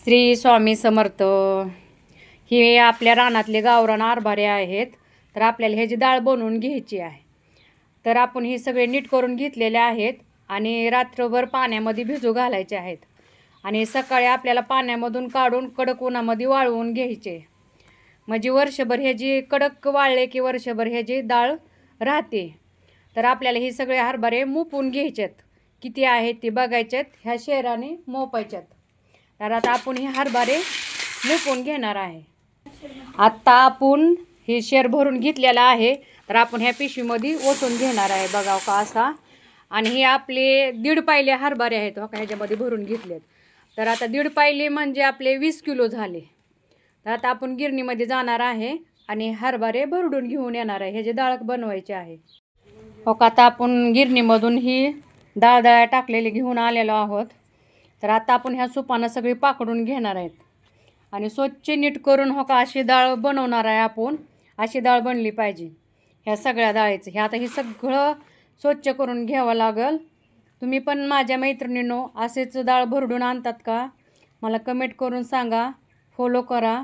श्री स्वामी समर्थ. हे आपल्या रानातले गावरान हरभरे आहेत. तर आपल्याला ह्याची डाळ बनवून घ्यायची आहे. तर आपण हे सगळे नीट करून घेतलेले आहेत आणि रात्रभर पाण्यामध्ये भिजू घालायचे आहेत आणि सकाळी आपल्याला पाण्यामधून काढून कडक उन्हामध्ये वाळवून घ्यायचे. म्हणजे वर्षभर ह्याची कडक वाळले की वर्षभर ह्याची डाळ राहते. तर आपल्याला हे सगळे हरभरे मोपून घ्यायचेत. किती आहेत ते बघायचेत. ह्या शेराने मोपायच्यात. तर आता आपण हे हरभरे मोपून घेणार आहे. आत्ता आपण हे शेर भरून घेतलेलं आहे. तर आपण ह्या पिशवीमध्ये ओतून घेणार आहे. बघाव का असा. आणि हे आपले 1.5 पायले हरभरे आहेत. हो का, ह्याच्यामध्ये भरून घेतलेत. तर आता 1.5 पायले म्हणजे आपले 20 किलो झाले. तर आता आपण गिरणीमध्ये जाणार आहे आणि हरभरे भरडून घेऊन येणार आहे. ह्याचे डाळ बनवायचे आहे. हो का, आता आपण गिरणीमधून ही डाळ टाकलेली घेऊन आलेलो आहोत. तर आता आपण ह्या सुपानं सगळी पाकडून घेणार आहेत आणि स्वच्छ नीट करून हो का अशी डाळ बनवणार आहे आपण. अशी डाळ बनली पाहिजे ह्या सगळ्या डाळीचं. हे आता हे सगळं स्वच्छ करून घ्यावं लागेल. तुम्ही पण माझ्या मैत्रिणींनो असेच डाळ भरडून आणतात का? मला कमेंट करून सांगा. फॉलो करा.